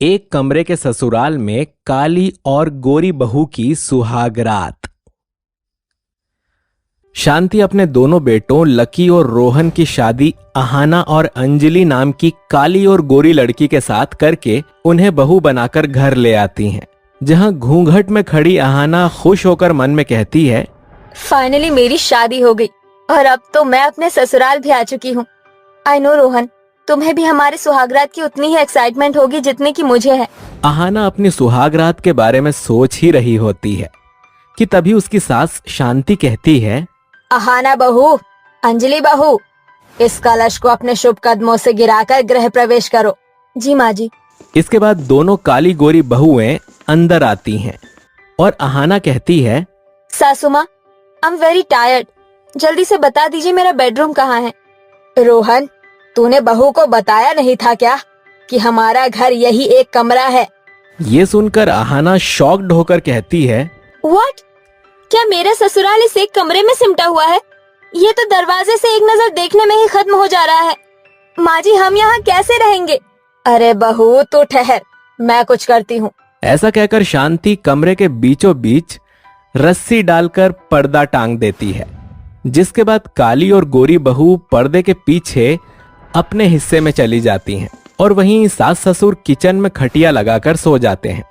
एक कमरे के ससुराल में काली और गोरी बहू की सुहागरात। शांति अपने दोनों बेटों लकी और रोहन की शादी अहाना और अंजलि नाम की काली और गोरी लड़की के साथ करके उन्हें बहू बनाकर घर ले आती हैं, जहां घूंघट में खड़ी अहाना खुश होकर मन में कहती है, फाइनली मेरी शादी हो गई और अब तो मैं अपने ससुराल भी आ चुकी हूँ। आई नो रोहन, तुम्हें भी हमारे सुहागरात की उतनी ही एक्साइटमेंट होगी जितनी की मुझे है। अहाना अपनी सुहागरात के बारे में सोच ही रही होती है कि तभी उसकी सास शांति कहती है, अहाना बहू, अंजलि बहू, इस कलश को अपने शुभ कदमों से गिराकर गृह प्रवेश करो। जी माँ जी। इसके बाद दोनों काली गोरी बहुएं अंदर आती हैं और अहाना कहती है, सासू माँ, आई एम वेरी टायर्ड, जल्दी से बता दीजिए मेरा बेडरूम कहाँ है। रोहन, तूने बहू को बताया नहीं था क्या कि हमारा घर यही एक कमरा है? ये सुनकर अहाना शॉक्ड होकर कहती है, व्हाट? क्या मेरा ससुराल इस एक कमरे में सिमटा हुआ है? ये तो दरवाजे से एक नजर देखने में ही खत्म हो जा रहा है। माँ जी, हम यहाँ कैसे रहेंगे? अरे बहू तू ठहर, मैं कुछ करती हूँ। ऐसा कहकर शांति कमरे के बीचों बीच रस्सी डालकर पर्दा टांग देती है, जिसके बाद काली और गोरी बहू पर्दे के पीछे अपने हिस्से में चली जाती हैं और वहीं सास ससुर किचन में खटिया लगाकर सो जाते हैं।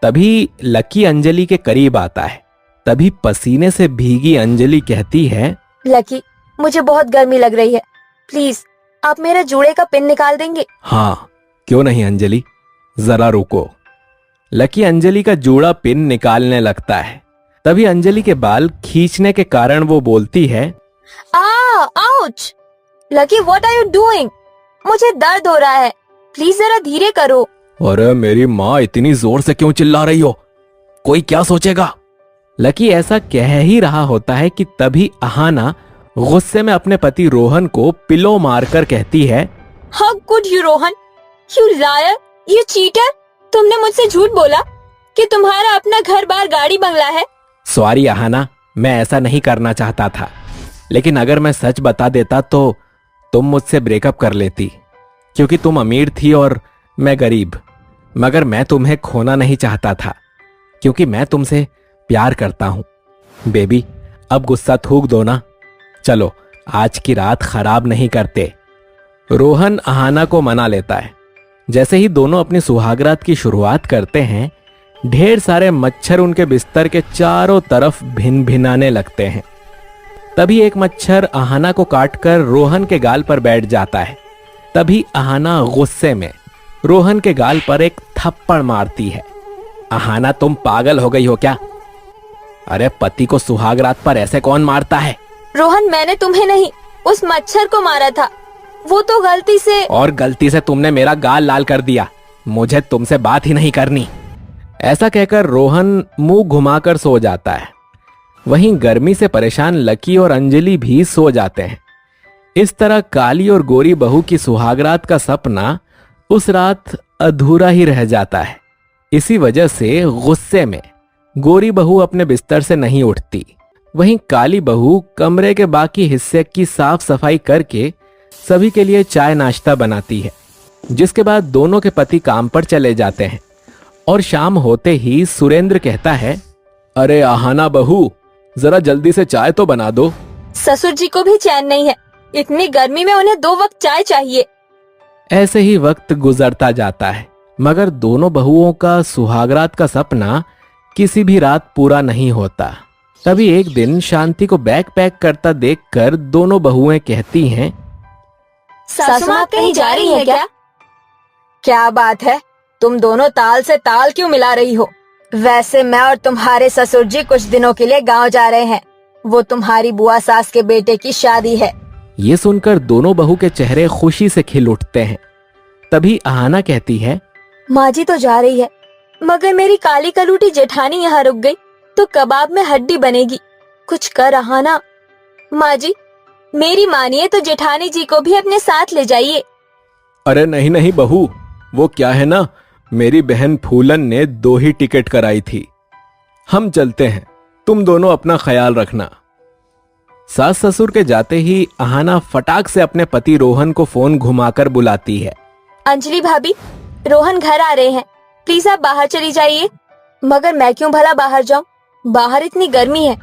तभी लकी अंजलि के करीब आता है। तभी पसीने से भीगी अंजलि कहती है, लकी, मुझे बहुत गर्मी लग रही है, प्लीज आप मेरा जूड़े का पिन निकाल देंगे? हाँ, क्यों नहीं अंजलि, जरा रुको। लकी अंजलि का जूड़ा पिन निकालने लगता है। तभी अंजलि के बाल खींचने के कारण वो बोलती है, ouch! Lucky, what are you doing? मुझे दर्द हो रहा है, प्लीज जरा धीरे करो। अरे मेरी माँ, इतनी जोर से क्यों चिल्ला रही हो? कोई क्या सोचेगा? लकी ऐसा कह ही रहा होता है कि तभी अहाना गुस्से में अपने पति रोहन को पिलो मारकर कहती है, how could you Rohan, you liar, you cheater, तुमने मुझसे झूठ बोला कि तुम्हारा अपना घर बार गाड़ी बंगला है। सॉरी अहाना, मैं ऐसा नहीं करना चाहता था, लेकिन अगर मैं सच बता देता तो तुम मुझसे ब्रेकअप कर लेती, क्योंकि तुम अमीर थी और मैं गरीब। मगर मैं तुम्हें खोना नहीं चाहता था, क्योंकि मैं तुमसे प्यार करता हूं। बेबी, अब गुस्सा थूक दो ना, चलो आज की रात खराब नहीं करते। रोहन अहाना को मना लेता है। जैसे ही दोनों अपनी सुहागरात की शुरुआत करते हैं, ढेर सारे मच्छर उनके बिस्तर के चारों तरफ भिन भिनाने लगते हैं। तभी एक मच्छर अहाना को काटकर रोहन के गाल पर बैठ जाता है। तभी अहाना गुस्से में रोहन के गाल पर एक थप्पड़ मारती है। अहाना, तुम पागल हो गई हो क्या? अरे पति को सुहागरात पर ऐसे कौन मारता है? रोहन, मैंने तुम्हें नहीं, उस मच्छर को मारा था, वो तो गलती से। और गलती से तुमने मेरा गाल लाल कर दिया, मुझे तुमसे बात ही नहीं करनी। ऐसा कहकर रोहन मुंह घुमाकर सो जाता है। वहीं गर्मी से परेशान लकी और अंजलि भी सो जाते हैं। इस तरह काली और गोरी बहू की सुहागरात का सपना उस रात अधूरा ही रह जाता है। इसी वजह से गुस्से में गोरी बहू अपने बिस्तर से नहीं उठती। वहीं काली बहू कमरे के बाकी हिस्से की साफ सफाई करके सभी के लिए चाय नाश्ता बनाती है, जिसके बाद दोनों के पति काम पर चले जाते हैं। और शाम होते ही सुरेंद्र कहता है, अरे अहाना बहू, जरा जल्दी से चाय तो बना दो। ससुर जी को भी चैन नहीं है, इतनी गर्मी में उन्हें 2 वक्त चाय चाहिए। ऐसे ही वक्त गुजरता जाता है, मगर दोनों बहुओं का सुहागरात का सपना किसी भी रात पूरा नहीं होता। तभी एक दिन शांति को बैग पैक करता देखकर दोनों बहुएं कहती हैं, सासू माँ कहीं जा रही है क्या? क्या बात है, तुम दोनों ताल से ताल क्यों मिला रही हो? वैसे मैं और तुम्हारे ससुर जी कुछ दिनों के लिए गांव जा रहे हैं, वो तुम्हारी बुआ सास के बेटे की शादी है। ये सुनकर दोनों बहू के चेहरे खुशी से खिल उठते हैं। तभी अहाना कहती है, माँ जी तो जा रही है, मगर मेरी काली कलूटी जेठानी यहाँ रुक गई तो कबाब में हड्डी बनेगी, कुछ कर अहाना। माँ जी, मेरी मानिए तो जेठानी जी को भी अपने साथ ले जाइए। अरे नहीं नहीं बहू, वो क्या है ना, मेरी बहन फूलन ने 2 ही टिकट कराई थी, हम चलते हैं, तुम दोनों अपना ख्याल रखना। सास ससुर के जाते ही अहाना फटाक से अपने पति रोहन को फोन घुमाकर बुलाती है। अंजलि भाभी, रोहन घर आ रहे हैं, प्लीज आप बाहर चली जाइए। मगर मैं क्यों भला बाहर जाऊं? बाहर इतनी गर्मी है।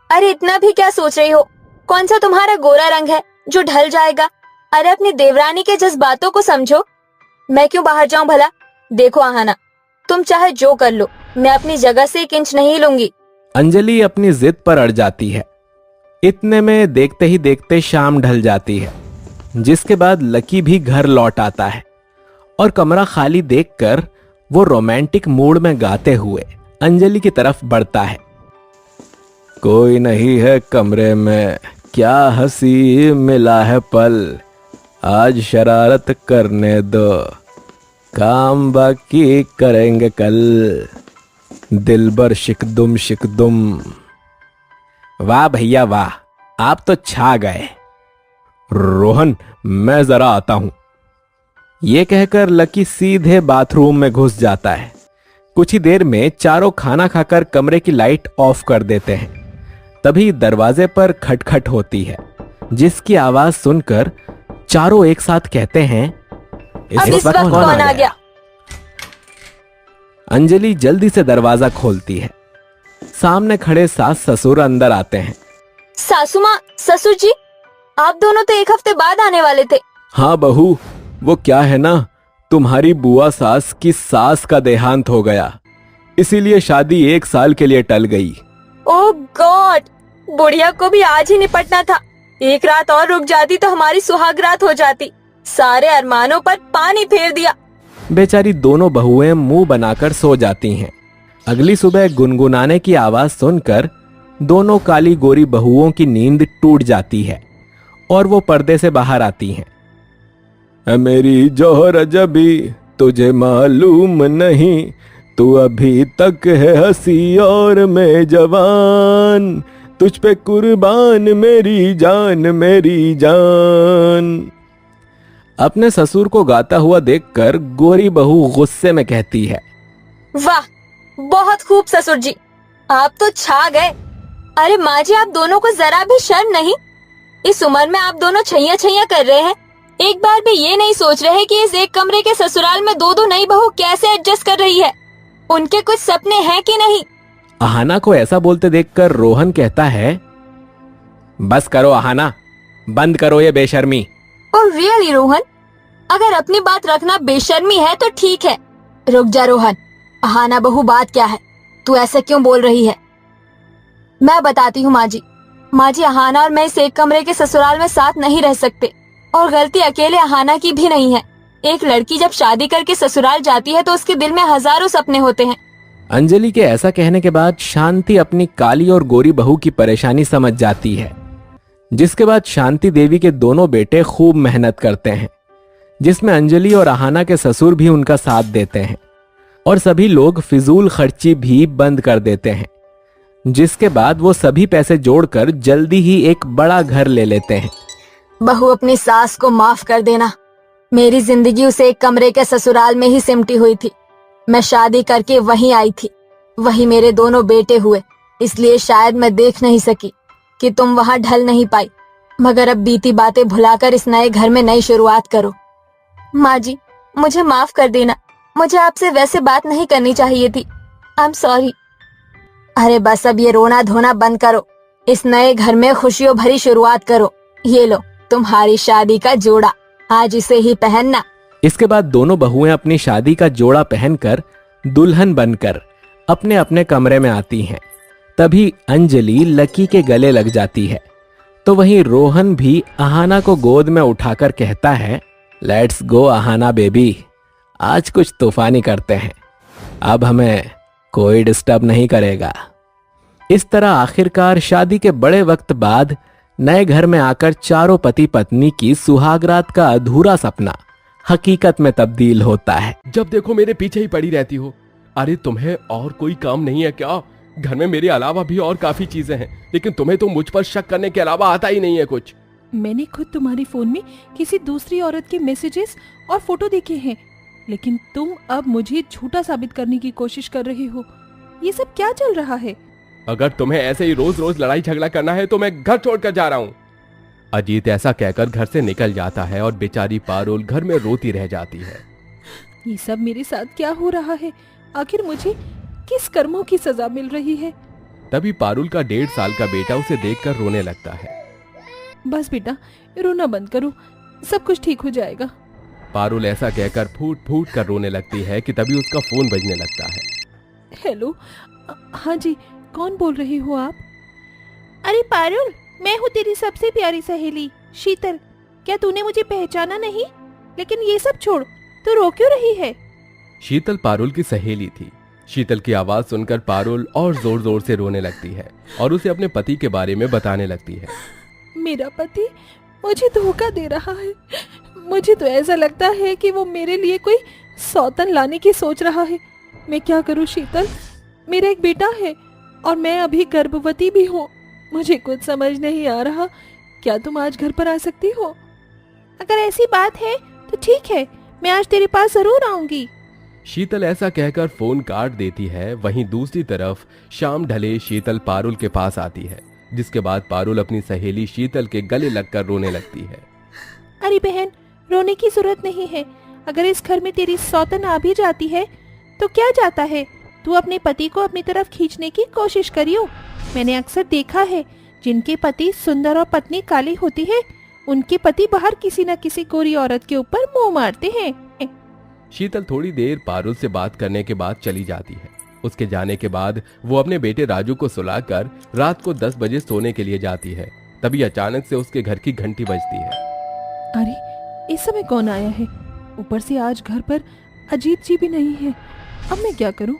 अरे इतना भी क्या सोच रही हो? कौन सा तुम्हारा गोरा रंग है जो ढल जाएगा? अरे अपनी देवरानी के जज्बातों को समझो। मैं क्यों बाहर जाऊं भला? देखो आहाना, तुम चाहे जो कर लो, मैं अपनी जगह से 1 इंच नहीं लूंगी। अंजलि अपनी जिद पर अड़ जाती है। इतने में देखते ही देखते शाम ढल जाती है, जिसके बाद लकी भी घर लौट आता है और कमरा खाली देखकर वो रोमांटिक मूड में गाते हुए अंजलि की तरफ बढ़ता है। कोई नहीं है कमरे में, क्या हंसी मिला है पल, आज शरारत करने दो, काम बाकी करेंगे कल, दिलबर शिकदुम शिकदुम। वाह भैया वाह, आप तो छा गए। रोहन, मैं जरा आता हूं। यह कहकर लकी सीधे बाथरूम में घुस जाता है। कुछ ही देर में चारों खाना खाकर कमरे की लाइट ऑफ कर देते हैं। तभी दरवाजे पर खटखट होती है, जिसकी आवाज सुनकर चारों एक साथ कहते हैं, इस वक्त कौन आ गया? अंजलि जल्दी से दरवाजा खोलती है। सामने खड़े सास ससुर अंदर आते हैं। सासू माँ, ससुर जी, आप दोनों तो 1 हफ्ते बाद आने वाले थे। हाँ बहू, वो क्या है ना, तुम्हारी बुआ सास की सास का देहांत हो गया, इसीलिए शादी 1 साल के लिए टल गई। ओह गॉड, बुढ़िया को भी आज ही निपटना था। 1 रात और रुक जाती तो हमारी सुहाग रात हो जाती। सारे अरमानों पर पानी फेर दिया। बेचारी दोनों बहुएं मुंह बनाकर सो जाती हैं। अगली सुबह गुनगुनाने की आवाज सुनकर दोनों काली गोरी बहुओं की नींद टूट जाती है और वो पर्दे से बाहर आती हैं। मेरी जोहर जबी तुझे मालूम नहीं, तू अभी तक है हंसी और मैं जवान, तुझ पे कुर्बान मेरी जान। अपने ससुर को गाता हुआ देखकर गोरी बहू गुस्से में कहती है, वाह, बहुत खूब ससुर जी, आप तो छा गए। अरे माँ जी, आप दोनों को जरा भी शर्म नहीं? इस उम्र में आप दोनों छैया छैया कर रहे हैं। एक बार भी ये नहीं सोच रहे कि इस एक कमरे के ससुराल में 2-2 नई बहू कैसे एडजस्ट कर रही है। उनके कुछ सपने हैं कि नहीं? आहाना को ऐसा बोलते देखकर रोहन कहता है, बस करो आहाना, बंद करो ये बेशर्मी। ओह रियली रोहन, अगर अपनी बात रखना बेशर्मी है तो ठीक है। रुक जा रोहन, आहाना बहू बात क्या है? तू ऐसे क्यों बोल रही है? मैं बताती हूँ माँ जी। माँ जी, आहाना और मैं इस एक कमरे के ससुराल में साथ नहीं रह सकते, और गलती अकेले आहाना की भी नहीं है। एक लड़की जब शादी करके ससुराल जाती है तो उसके दिल में हजारों सपने होते हैं। अंजलि के ऐसा कहने के बाद शांति अपनी काली और गोरी बहू की परेशानी समझ जाती है, जिसके बाद शांति देवी के दोनों बेटे खूब मेहनत करते हैं, जिसमें अंजलि और आहाना के ससुर भी उनका साथ देते हैं और सभी लोग फिजूल खर्ची भी बंद कर देते हैं, जिसके बाद वो सभी पैसे जोड़कर जल्दी ही एक बड़ा घर ले लेते हैं। बहू, अपनी सास को माफ कर देना। मेरी जिंदगी उसे एक कमरे के ससुराल में ही सिमटी हुई थी। मैं शादी करके वहीं आई थी, वहीं मेरे दोनों बेटे हुए, इसलिए शायद मैं देख नहीं सकी कि तुम वहां ढल नहीं पाई। मगर अब बीती बातें भुलाकर इस नए घर में नई शुरुआत करो। माँ जी, मुझे माफ कर देना। मुझे आपसे वैसे बात नहीं करनी चाहिए थी। I am sorry. अरे बस अब ये रोना धोना बंद करो। इस नए घर में खुशियों भरी शुरुआत करो। ये लो तुम्हारी शादी का जोड़ा, आज इसे ही पहनना। इसके बाद दोनों बहुएं अपनी शादी का जोड़ा पहनकर दुल्हन बनकर अपने अपने कमरे में आती हैं। तभी अंजलि लकी के गले लग जाती है, तो वहीं रोहन भी आहाना को गोद में उठाकर कहता है, लेट्स गो आहाना बेबी, आज कुछ तूफानी करते हैं, अब हमें कोई डिस्टर्ब नहीं करेगा। इस तरह आखिरकार शादी के बड़े वक्त बाद नए घर में आकर चारों पति पत्नी की सुहागरात का अधूरा सपना हकीकत में तब्दील होता है। जब देखो मेरे पीछे ही पड़ी रहती हो। अरे तुम्हें और कोई काम नहीं है क्या? घर में मेरे अलावा भी और काफी चीजें हैं, लेकिन तुम्हें तो मुझ पर शक करने के अलावा आता ही नहीं है कुछ। मैंने खुद तुम्हारी फोन में किसी दूसरी औरत के मैसेजेस और फोटो देखे हैं, लेकिन तुम अब मुझे झूठा साबित करने की कोशिश कर रहे हो। ये सब क्या चल रहा है? अगर तुम्हें ऐसे ही रोज रोज लड़ाई झगड़ा करना है तो मैं घर छोड़कर जा रहा हूँ। अजीत ऐसा कहकर घर से निकल जाता है और बेचारी पारुल घर में रोती रह जाती है। ये सब मेरे साथ क्या हो रहा है? आखिर मुझे किस कर्मों की सजा मिल रही है? तभी पारुल का 1.5 साल का बेटा उसे देखकर रोने लगता है। बस बेटा, रोना बंद करो, सब कुछ ठीक हो जाएगा। पारुल ऐसा कहकर फूट फूट कर रोने लगती है कि तभी उसका फोन बजने लगता है। हेलो, हाँ जी, कौन बोल रही हो आप? अरे पारुल, मैं हूँ तेरी सबसे प्यारी सहेली शीतल। क्या तूने मुझे पहचाना नहीं? लेकिन ये सब छोड़, तू रो क्यों रही है? शीतल पारुल की सहेली थी। शीतल की आवाज सुनकर पारुल और जोर जोर से रोने लगती है और उसे अपने पति के बारे में बताने लगती है। मेरा पति मुझे धोखा दे रहा है। मुझे तो ऐसा लगता है कि वो मेरे लिए कोई सौतन लाने की सोच रहा है। मैं क्या करूं शीतल? मेरा एक बेटा है और मैं अभी गर्भवती भी हूँ। मुझे कुछ समझ नहीं आ रहा। क्या तुम आज घर पर आ सकती हो? अगर ऐसी बात है तो ठीक है, मैं आज तेरे पास जरूर आऊंगी। शीतल ऐसा कहकर फोन काट देती है। वहीं दूसरी तरफ शाम ढले शीतल पारुल के पास आती है, जिसके बाद पारुल अपनी सहेली शीतल के गले लगकर रोने लगती है। अरे बहन, रोने की जरूरत नहीं है। अगर इस घर में तेरी सौतन आ भी जाती है तो क्या जाता है? तू अपने पति को अपनी तरफ खींचने की कोशिश करियो। मैंने अक्सर देखा है, जिनके पति सुंदर और पत्नी काली होती है, उनके पति बाहर किसी न किसी गोरी औरत के ऊपर मुंह मारते हैं। शीतल थोड़ी देर पारुल से बात करने के बाद चली जाती है। उसके जाने के बाद वो अपने बेटे राजू को सुलाकर रात को 10 बजे सोने के लिए जाती है। तभी अचानक से उसके घर की घंटी बजती है। अरे, इस समय कौन आया है? ऊपर से आज घर पर अजीत जी भी नहीं है। अब मैं क्या करूं?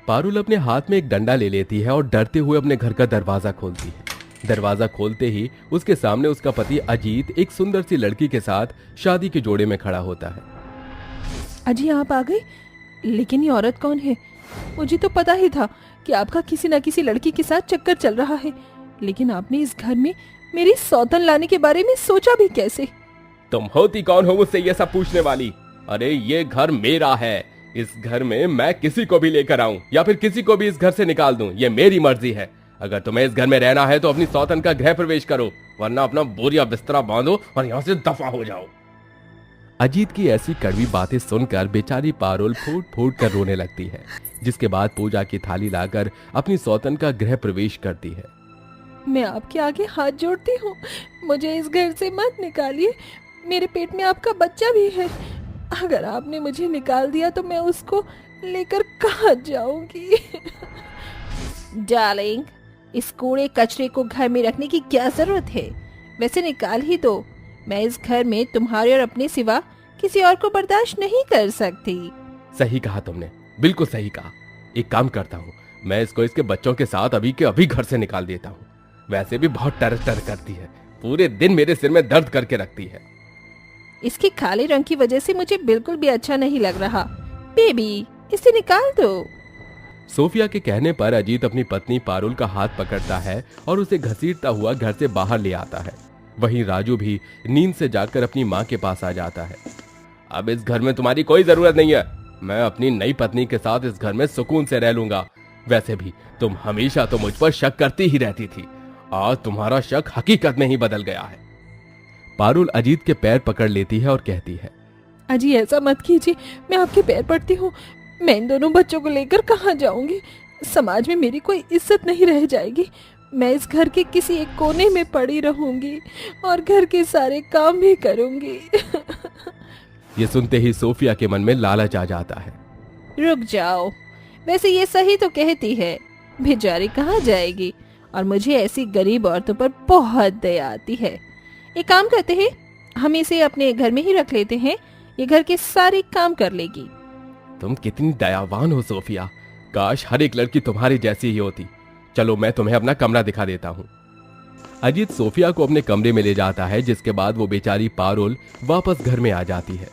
पारुल अपने हाथ में एक डंडा ले लेती है और डरते हुए अपने घर का दरवाजा खोलती है। दरवाजा खोलते ही उसके सामने उसका पति अजीत एक सुंदर सी लड़की के साथ शादी के जोड़े में खड़ा होता है। अजी, आप आ गए? लेकिन ये औरत कौन है? मुझे तो पता ही था कि आपका किसी न किसी लड़की के साथ चक्कर चल रहा है, लेकिन आपने इस घर में मेरी सौतन लाने के बारे में सोचा भी कैसे? तुम होती कौन हो मुझसे ये सब पूछने वाली? अरे ये घर मेरा है। इस घर में मैं किसी को भी लेकर आऊं या फिर किसी को भी इस घर से निकाल दूं, ये मेरी मर्जी है। अगर तुम्हें इस घर में रहना है तो अपनी सौतन का गृह प्रवेश करो, वरना अपना बोरिया बिस्तरा बांधो और यहाँ से दफा हो जाओ। अजीत की ऐसी कड़वी बातें सुनकर बेचारी पारुल फूट फूट कर रोने लगती है, जिसके बाद पूजा की थाली लाकर अपनी सौतन का गृह प्रवेश करती है। मैं आपके आगे हाथ जोड़ती हूँ, मुझे इस घर से मत निकालिए। मेरे पेट में आपका बच्चा भी है। अगर आपने मुझे निकाल दिया तो मैं उसको लेकर कहाँ जाऊंगी? डार्लिंग, इस कूड़े कचरे को घर में रखने की क्या जरूरत है? वैसे निकाल ही दो। मैं इस घर में तुम्हारे और अपने सिवा किसी और को बर्दाश्त नहीं कर सकती। सही कहा तुमने, बिल्कुल सही कहा। एक काम करता हूँ, मैं इसको इसके बच्चों के साथ अभी के अभी घर से निकाल देता हूँ। वैसे भी बहुत टर टर करती है, पूरे दिन मेरे सिर में दर्द करके रखती है। इसके काले रंग की वजह से मुझे बिल्कुल भी अच्छा नहीं लग रहा। बेबी, इसे निकाल दो। सोफिया के कहने पर अजीत अपनी पत्नी पारुल का हाथ पकड़ता है और उसे घसीटता हुआ घर से बाहर ले आता है। वहीं राजू भी नींद से जाकर अपनी माँ के पास आ जाता है। अब इस घर में तुम्हारी कोई जरूरत नहीं है। मैं अपनी नई पत्नी के साथ इस घर में सुकून से रह लूंगा। वैसे भी तुम हमेशा तो मुझ पर शक करती ही रहती थी, आज तुम्हारा शक हकीकत में ही बदल गया है। पारुल अजीत के पैर पकड़ लेती है और कहती है, अजी ऐसा मत कीजिए, मैं आपके पैर पड़ती हूँ। मैं इन दोनों बच्चों को लेकर कहाँ जाऊंगी? समाज में मेरी कोई इज्जत नहीं रह जाएगी। मैं इस घर के किसी एक कोने में पड़ी रहूंगी और घर के सारे काम भी करूंगी। ये सुनते ही सोफिया के मन में लालच आ जाता है। रुक जाओ, वैसे ये सही तो कहती है, बेचारी कहाँ जाएगी? और मुझे ऐसी गरीब औरतों पर बहुत दया आती है। एक काम करते हैं, हम इसे अपने घर में ही रख लेते हैं। ये घर के सारे काम कर लेगी। तुम कितनी दयावान हो सोफिया, काश हर एक लड़की तुम्हारी जैसी ही होती। चलो मैं तुम्हें अपना कमरा दिखा देता हूँ। अजीत सोफिया को अपने कमरे में ले जाता है, जिसके बाद वो बेचारी पारुल वापस घर में आ जाती है।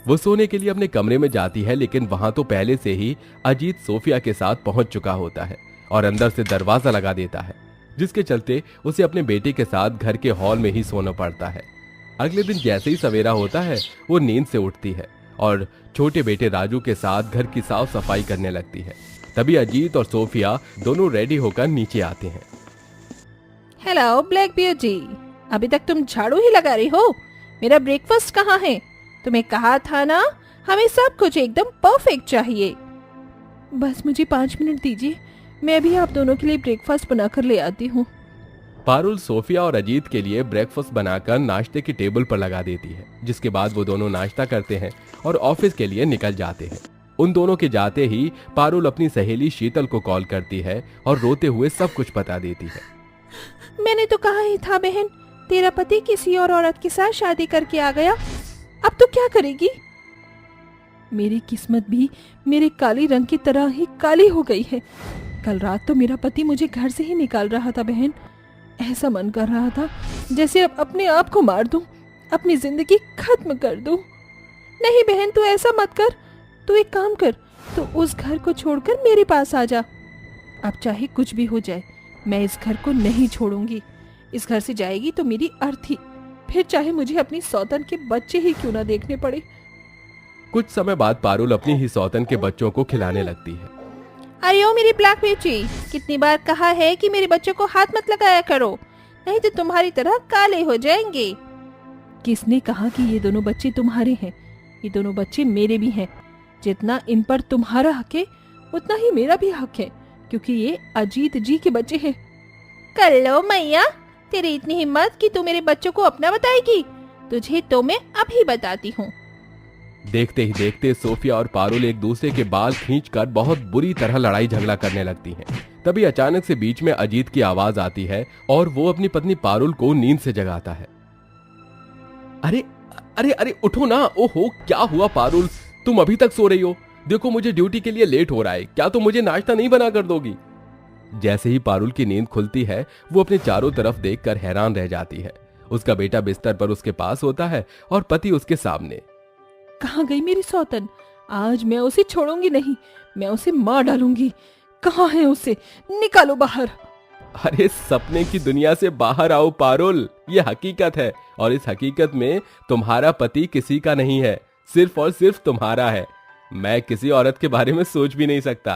वो सोने के लिए अपने कमरे में जाती है, लेकिन वहां तो पहले से ही अजीत सोफिया के साथ पहुंच चुका होता है और अंदर से दरवाजा लगा देता है, जिसके चलते उसे अपने बेटे के साथ घर के हॉल में ही सोना पड़ता है। अगले दिन जैसे ही सवेरा होता है, वो नींद से उठती है और छोटे बेटे राजू के साथ घर की साफ सफाई करने लगती है। तभी अजीत और सोफिया दोनों रेडी होकर नीचे आते हैं। हेलो ब्लैक ब्यूटी, अभी तक तुम झाड़ू ही लगा रही हो? मेरा ब्रेकफास्ट कहाँ है? तुम्हें कहा था ना, हमें सब कुछ एकदम परफेक्ट चाहिए। बस मुझे 5 मिनट दीजिए, मैं अभी आप दोनों के लिए ब्रेकफास्ट बनाकर ले आती हूँ। पारुल सोफिया और अजीत के लिए ब्रेकफास्ट बनाकर नाश्ते की टेबल पर लगा देती है, जिसके बाद वो दोनों नाश्ता करते हैं और ऑफिस के लिए निकल जाते हैं। उन दोनों के जाते ही पारुल अपनी सहेली शीतल को कॉल करती है और रोते हुए सब कुछ बता देती है। मैंने तो कहा ही था बहन, तेरा पति किसी और औरत के साथ शादी करके आ गया, अब तो क्या करेगी? मेरी किस्मत भी मेरे काली रंग की तरह ही काली हो गई है। कल रात तो मेरा पति मुझे घर से ही निकाल रहा था बहन। ऐसा मन कर रहा था जैसे अब अपने आप को मार दूं, अपनी जिंदगी खत्म कर दूं। नहीं बहन, तू ऐसा मत कर। तू एक काम कर, तू उस घर को छोड़कर मेरे पास आ जा। अब चाहे कुछ भी हो जाए, मैं इस घर को नहीं छोड़ूंगी। इस घर से जाएगी तो मेरी अर्थी, फिर चाहे मुझे अपनी सौतन के बच्चे ही क्यों ना देखने पड़े। कुछ समय बाद पारुल अपनी ही सौतन के बच्चों को खिलाने लगती है। अरे ओ मेरी ब्लैक बेटी, कितनी बार कहा है कि मेरे बच्चों को हाथ मत लगाया करो, नहीं तो तुम्हारी तरह काले हो जाएंगे। किसने कहा कि ये दोनों बच्चे तुम्हारे हैं? ये दोनों बच्चे मेरे भी हैं। जितना इन पर तुम्हारा हक है, उतना ही मेरा भी हक है, क्योंकि ये अजीत जी के बच्चे हैं। कर लो मैया, तेरी इतनी हिम्मत कि तू मेरे बच्चों को अपना बताएगी? तुझे तो मैं अभी बताती हूँ। देखते ही देखते सोफिया और पारुल एक दूसरे के बाल खींचकर बहुत बुरी तरह लड़ाई झगड़ा करने लगती हैं। तभी अचानक से बीच में अजीत की आवाज आती है और वो अपनी पत्नी पारुल को नींद से जगाता है। अरे अरे अरे उठो ना। ओहो, क्या हुआ पारुल, तुम अभी तक सो रही हो? देखो मुझे ड्यूटी के लिए लेट हो रहा है, क्या तुम मुझे नाश्ता नहीं बना कर दोगी? जैसे ही पारुल की नींद खुलती है, वो अपने चारों तरफ देखकर हैरान रह जाती है। उसका बेटा बिस्तर पर उसके पास होता है और पति उसके सामने। कहाँ गई मेरी सौतन? आज मैं उसे छोड़ूंगी नहीं, मैं उसे मार डालूंगी। कहाँ है उसे? निकालो बाहर। अरे सपने की दुनिया से बाहर आओ पारुल, ये हकीकत है और इस हकीकत में तुम्हारा पति किसी का नहीं है, सिर्फ और सिर्फ तुम्हारा है। मैं किसी औरत के बारे में सोच भी नहीं सकता।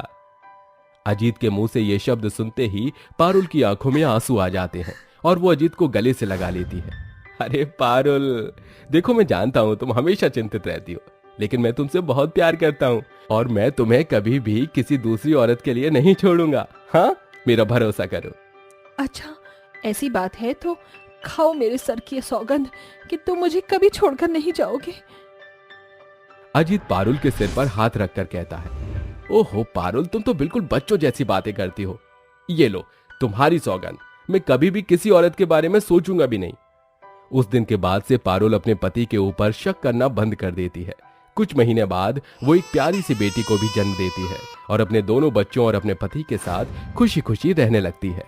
अजीत के मुंह से ये शब्द सुनते ही पारुल की आंखों में आंसू आ जाते हैं और वो अजीत को गले से लगा लेती है। अरे पारुल, देखो मैं जानता हूं तुम हमेशा चिंतित रहती हो, लेकिन मैं तुमसे बहुत प्यार करता हूं और मैं तुम्हें कभी भी किसी दूसरी औरत के लिए नहीं छोड़ूंगा। हाँ, मेरा भरोसा करो। अच्छा, ऐसी बात है तो खाओ मेरे सर की सौगंध कि तुम मुझे कभी छोड़कर नहीं जाओगे। अजीत पारुल के सिर पर हाथ रखकर कहता है, ओहो पारुल, तुम तो बिल्कुल बच्चों जैसी बातें करती हो। ये लो तुम्हारी सौगंध, मैं कभी भी किसी औरत के बारे में सोचूंगा भी नहीं। उस दिन के बाद से पारुल अपने पति के ऊपर शक करना बंद कर देती है। कुछ महीने बाद वो एक प्यारी सी बेटी को भी जन्म देती है और अपने दोनों बच्चों और अपने पति के साथ खुशी खुशी रहने लगती है।